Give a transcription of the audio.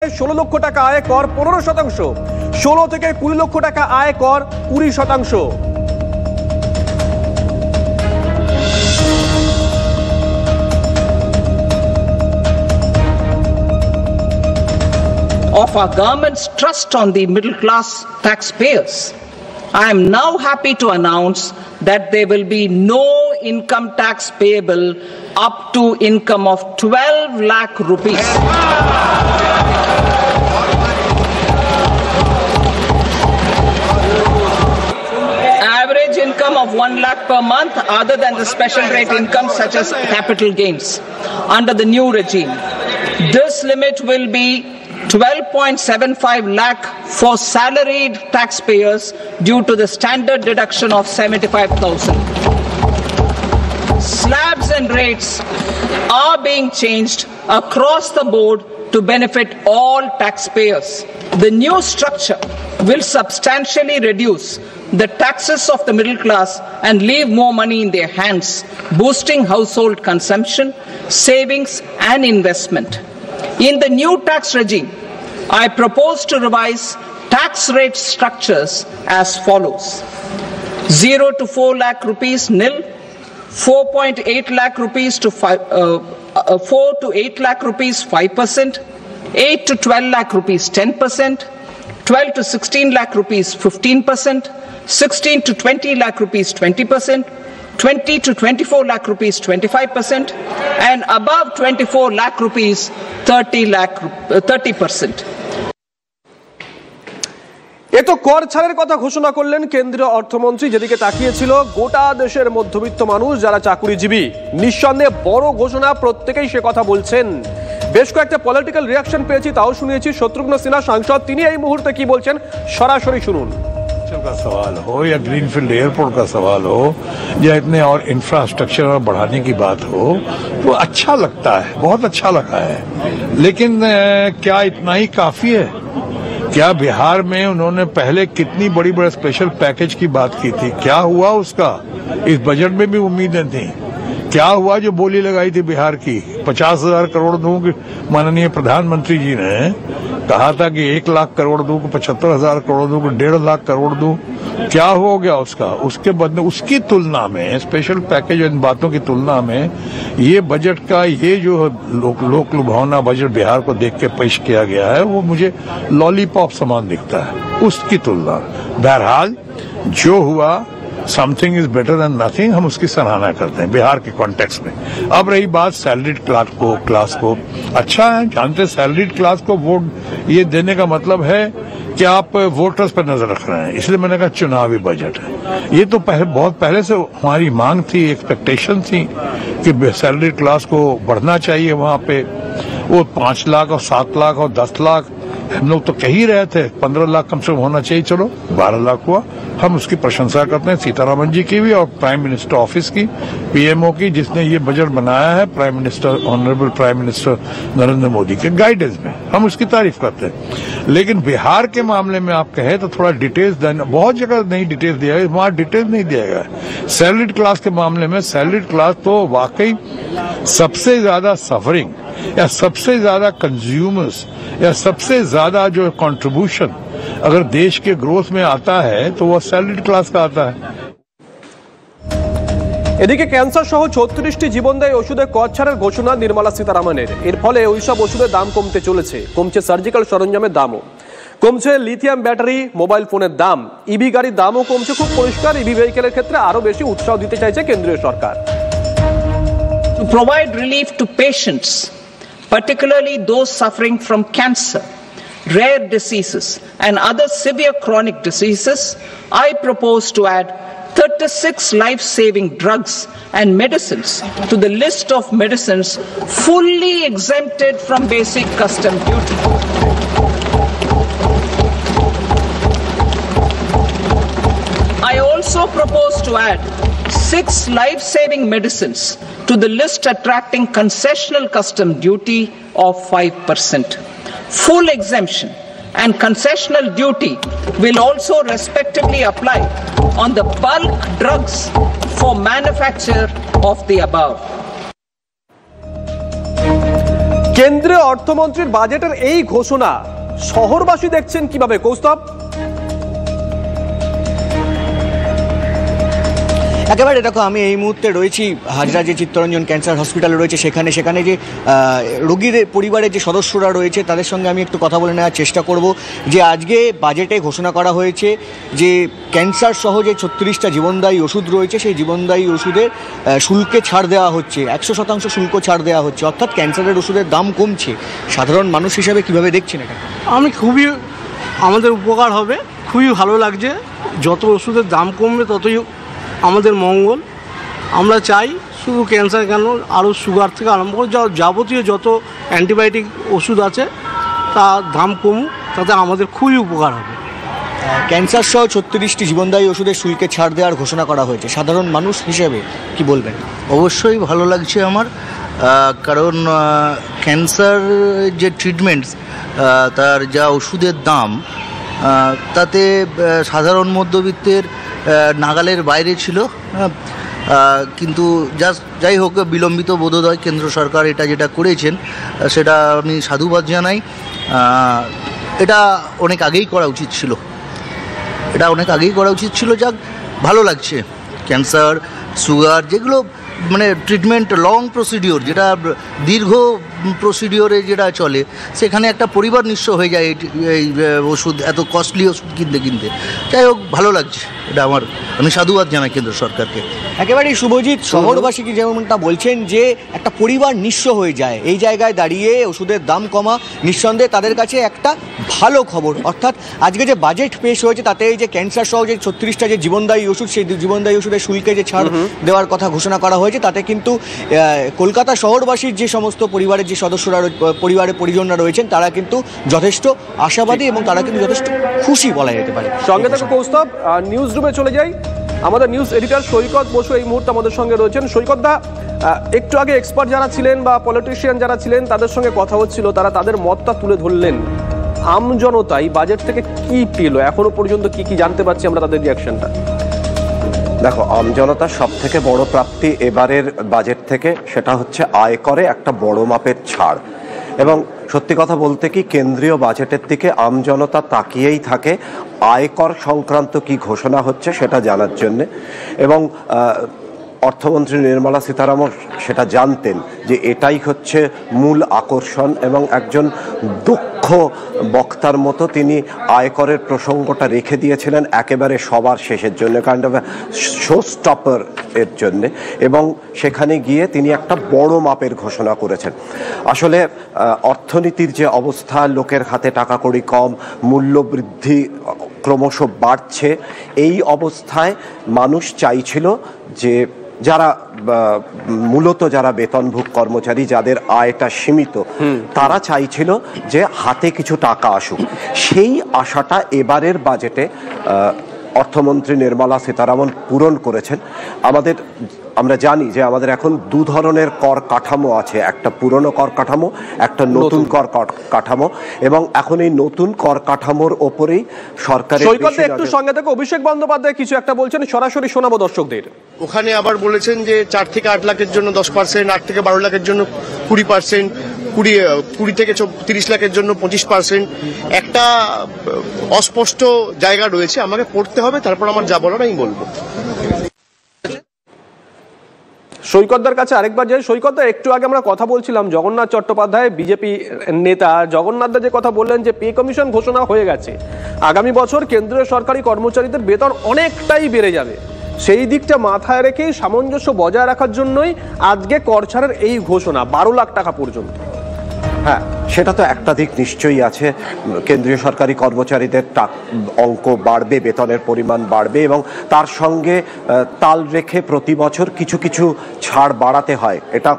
16 লক্ষ টাকা আয় কর 15%, 16 থেকে 20 লক্ষ টাকা আয় কর 20%। Of our government's trust on the middle class taxpayers, I am now happy to announce that there will be no income tax payable up to income of 12 lakh rupees. Average income of 1 lakh per month other than the special rate income such as capital gains under the new regime. This limit will be 12.75 lakh for salaried taxpayers due to the standard deduction of 75,000. Slabs and rates are being changed across the board to benefit all taxpayers. The new structure will substantially reduce the taxes of the middle class and leave more money in their hands, boosting household consumption, savings and investment. In the new tax regime, I propose to revise tax rate structures as follows: 0 to 4 lakh rupees nil, 4.8 lakh rupees to 4 to 8 lakh rupees 5%, 8 to 12 lakh rupees 10%, 12 to 16 lakh rupees 15%, 16 to 20 lakh rupees 20%, 20 to 24 lakh rupees 25%, and above 24 lakh rupees 30%. এ তো কর ছাড়ের কথা ঘোষণা করলেন কেন্দ্রীয় অর্থমন্ত্রী, যেদিকে তাকিয়েছিল গোটা দেশের মধ্যবিত্ত মানুষ যারা চাকুরিজীবী। নিঃসন্দেহে বড় ঘোষণা, প্রত্যেকেই সে কথা বলছেন। বেশ কয়েকটা পলিটিক্যাল রিয়াকশন পেয়েছি, তাও শুনিয়েছি। শত্রুঘ্ন সিনহা সাংসদ, তিনি এই মুহূর্তে কি বলছেন সরাসরি শুনুন। का सवाल हो या ग्रीनफील्ड एयरपोर्ट का सवाल हो या इतने और इंफ्रास्ट्रक्चर और बढ़ाने की बात हो, तो अच्छा लगता है, बहुत अच्छा लगा है। लेकिन क्या इतना ही काफी है? क्या बिहार में उन्होंने पहले कितनी बड़ी बड़ी स्पेशल पैकेज की बात की थी, क्या हुआ उसका? इस बजट में भी उम्मीदें थी। क्या हुआ जो बोली लगाई थी बिहार की 50,000 करोड़ दूंगी? माननीय प्रधानमंत्री जी ने कहा था कि 1 लाख करोड़ दूं, 75,000 करोड़ दूं, 1.5 लाख करोड़ दूं। क्या हो गया उसका? उसके बदले उसकी तुलना में, स्पेशल पैकेज इन बातों की तुलना में, ये बजट का ये जो लोक लुभावना बजट बिहार को देख के पेश किया गया है, वो मुझे लॉलीपॉप समान दिखता है उसकी तुलना। बहरहाल जो हुआ, something is better than nothing, हम उसकी सराहना करते हैं बिहार के कॉन्टेक्स्ट में। अब रही बात सैलरीड क्लास को, अच्छा है, जानते सैलरीड क्लास को वोट ये देने का मतलब है कि आप वोटर्स पर नजर रख रहे हैं, इसलिए मैंने कहा चुनावी बजट है। ये तो बहुत पहले से हमारी मांग थी, एक्सपेक्टेशन थी कि सैलरीड क्लास को बढ़ना चाहिए। वहां पे वो 5 लाख और 7 लाख और 10 लाख हम लोग तो कह ही रहे थे, 15 लाख कम से कम होना चाहिए। चलो 12 लाख हुआ, हम उसकी प्रशंसा करते हैं सीतारामन जी की भी और प्राइम मिनिस्टर ऑफिस की, पीएमओ की, जिसने ये बजट बनाया है, prime minister, honourable prime minister Narendra Modi के गाइडेंस में, हम उसकी तारीफ करते हैं। लेकिन बिहार के मामले में आप कहे तो थोड़ा डिटेल्स देना, बहुत जगह नहीं डिटेल्स दिया है, वहां डिटेल्स नहीं दिया गया। सैलरीड क्लास के मामले में सैलरीड क्लास तो वाकई सबसे ज्यादा सफरिंग या सबसे ज्यादा कंज्यूमर्स या सबसे ज्यादा जो कंट्रीब्यूशन अगर देश के ग्रोथ में आता है तो वो सैलरीड क्लास का आता है। এদিকে ক্যান্সার সহ 34টি জীবনদায়ী ওষুধে কর ছাড়ের ঘোষণা নির্মলা সীতারামনের। এর ফলে ওইসব ওষুধের দাম কমতে চলেছে, কমছে সার্জিক্যাল সরঞ্জামের দামও, কমছে লিথিয়াম ব্যাটারি, মোবাইল ফোনের দাম, ইভি গাড়ির দামও কমছে। খুব পরিষ্কার, ইভি ভেহিকেলের ক্ষেত্রে আরো বেশি উৎসাহ দিতে চাইছে কেন্দ্রীয় সরকার। To provide relief to patients, particularly those suffering from cancer, rare diseases and other severe chronic diseases, I propose to add 36 life-saving drugs and medicines to the list of medicines fully exempted from basic custom duty. I also propose to add 6 life-saving medicines to the list attracting concessional custom duty of 5%. Full exemption and concessional duty will also respectively apply on the bulk drugs for manufacture of the above. কেন্দ্রীয় অর্থমন্ত্রীর বাজেটের এই ঘোষণা শহরবাসী দেখছেন কিভাবে, কৌস্তব? একেবারে দেখো, আমি এই মুহূর্তে রয়েছি হাজরা যে চিত্তরঞ্জন ক্যান্সার হসপিটালে রয়েছে, সেখানে যে রোগীর পরিবারের যে সদস্যরা রয়েছে তাদের সঙ্গে আমি একটু কথা বলে নেওয়ার চেষ্টা করব। যে আজকে বাজেটে ঘোষণা করা হয়েছে যে ক্যান্সার সহ যে 36টা জীবনদায়ী ওষুধ রয়েছে, সেই জীবনদায়ী ওষুধের শুল্কে ছাড় দেওয়া হচ্ছে, 100% শুল্ক ছাড় দেওয়া হচ্ছে, অর্থাৎ ক্যান্সারের ওষুধের দাম কমছে। সাধারণ মানুষ হিসাবে কিভাবে দেখছেন এটা? আমি আমাদের উপকার হবে, খুবই ভালো লাগছে। যত ওষুধের দাম কমবে ততই আমাদের মঙ্গল। আমরা চাই শুধু ক্যান্সার কেন, আরও সুগার থেকে আরম্ভ করে যাবতীয় যত অ্যান্টিবায়োটিক ওষুধ আছে তার দাম কমুক, তাতে আমাদের খুবই উপকার হবে। ক্যান্সার সহ 36টি জীবনদায়ী ওষুধের শুল্কে ছাড় দেওয়ার ঘোষণা করা হয়েছে, সাধারণ মানুষ হিসেবে কি বলবেন? অবশ্যই ভালো লাগছে আমার, কারণ ক্যান্সার যে ট্রিটমেন্টস, তার যা ওষুধের দাম, তাতে সাধারণ মধ্যবিত্তের নাগালের বাইরে ছিল। কিন্তু যাই হোক, বিলম্বিত বোধোদয় কেন্দ্র সরকার এটা যেটা করেছেন সেটা আমি সাধুবাদ জানাই। এটা অনেক আগেই করা উচিত ছিল, যাক ভালো লাগছে। ক্যান্সার, সুগার, যেগুলো মানে ট্রিটমেন্ট লং প্রসিডিওর, যেটা দীর্ঘ প্রসিডিওরে যেটা চলে, সেখানে একটা পরিবার নিঃস্ব হয়ে যায় এই ওষুধ, এত কস্টলি ওষুধ কিনতে। যাই হোক, ভালো লাগছে এটা আমি সাধুবাদ জানাই কেন্দ্র সরকারকে। একেবারেই শুভজিৎ, শহরবাসী কি যেমনটা বলছেন যে একটা পরিবার নিঃস্ব হয়ে যায়, এই জায়গায় দাঁড়িয়ে ওষুধের দাম কমা নিঃসন্দেহে তাদের কাছে একটা ভালো খবর। অর্থাৎ আজকে যে বাজেট পেশ হয়েছে তাতে এই যে ক্যান্সার সহ যে 36টা যে জীবনদায়ী ওষুধ, সেই জীবনদায়ী ওষুধের শুল্কে যে ছাড় দেওয়ার কথা ঘোষণা করা হয়েছে, তাতে কিন্তু কলকাতা শহরবাসীর যে সমস্ত পরিবারের যে সদস্যরা, পরিবারের পরিজনরা রয়েছেন, তারা কিন্তু যথেষ্ট আশাবাদী এবং তারা কিন্তু যথেষ্ট খুশি বলা যেতে পারে। সঙ্গে থাকো কৌস্তব, নিউজ রুমে চলে যাই। আমাদের নিউজ এডিটর সৈকত বসু এই মুহূর্তে আমাদের সঙ্গে রয়েছেন। সৈকত দা, একটু আগে এক্সপার্ট যারা ছিলেন বা পলিটিশিয়ান যারা ছিলেন তাদের সঙ্গে কথা হচ্ছিল, তারা তাদের মতটা তুলে ধরলেন। আমজনতা এই বাজেট থেকে কি পেল, এখনো পর্যন্ত কি জানতে পারছি আমরা তাদের রিয়াকশনটা? দেখো, আমজনতার সব থেকে বড় প্রাপ্তি এবারের বাজেট থেকে সেটা হচ্ছে আয়করে একটা বড় মাপের ছাড়। এবং সত্যি কথা বলতে কি, কেন্দ্রীয় বাজেটের দিকে আমজনতা তাকিয়েই থাকে আয়কর সংক্রান্ত কি ঘোষণা হচ্ছে সেটা জানার জন্যে। এবং অর্থমন্ত্রী নির্মলা সীতারামন সেটা জানতেন যে এটাই হচ্ছে মূল আকর্ষণ, এবং একজন দক্ষ বক্তার মতো তিনি আয়করের প্রসঙ্গটা রেখে দিয়েছিলেন একেবারে সবার শেষের জন্য, কাইন্ড অফ শো স্টপার এর জন্যে। এবং সেখানে গিয়ে তিনি একটা বড় মাপের ঘোষণা করেছেন। আসলে অর্থনীতির যে অবস্থা, লোকের হাতে টাকা কড়ি কম, মূল্যবৃদ্ধি ক্রমশ বাড়ছে, এই অবস্থায় মানুষ চাইছিল যে মূলত যারা বেতনভোগ কর্মচারী, যাদের আয়টা সীমিত, তারা চাইছিল যে হাতে কিছু টাকা আসুক। সেই আশাটা এবারের বাজেটে অর্থমন্ত্রী নির্মলা সীতারামন পূরণ করেছেন। আমরা জানি যে আমাদের এখন দু ধরনের কর কাঠামো আছে, একটা পুরনো কর কাঠামো, একটা নতুন কর কাঠামো। এবং এখন এই নতুন কর কাঠামোর ওপরেই সরকারের একটু সঙ্গে থেকে অভিষেক বন্দ্যোপাধ্যায় কিছু একটা বলছেন, সরাসরি শোনাবো দর্শকদের। ওখানে আবার বলেছেন যে 4 থেকে 8 লাখের জন্য 10%, 8 থেকে 12 লাখের জন্য 20%, 20 থেকে 30 লাখের জন্য 25%। একটা অস্পষ্ট জায়গা রয়েছে, আমাকে পড়তে হবে, তারপর আমার যা বলার আমি বলবো। সৈকতদার কাছে আরেকবার যাই। সৈকতদা, একটু আগে আমরা কথা বলছিলাম জগন্নাথ চট্টোপাধ্যায়, বিজেপি নেতা জগন্নাথদা যে কথা বললেন যে পে কমিশন ঘোষণা হয়ে গেছে, আগামী বছর কেন্দ্রীয় সরকারি কর্মচারীদের বেতন অনেকটাই বেড়ে যাবে, সেই দিকটা মাথায় রেখেই সামঞ্জস্য বজায় রাখার জন্যই আজকে কর ছাড়ের এই ঘোষণা 12 লাখ টাকা পর্যন্ত। হ্যাঁ, সেটা তো একটা দিক নিশ্চয়ই আছে। কেন্দ্রীয় সরকারি কর্মচারীদের অঙ্ক বাড়বে, বেতনের পরিমাণ বাড়বে, এবং তার সঙ্গে তাল রেখে প্রতি বছর কিছু কিছু ছাড় বাড়াতে হয়, এটা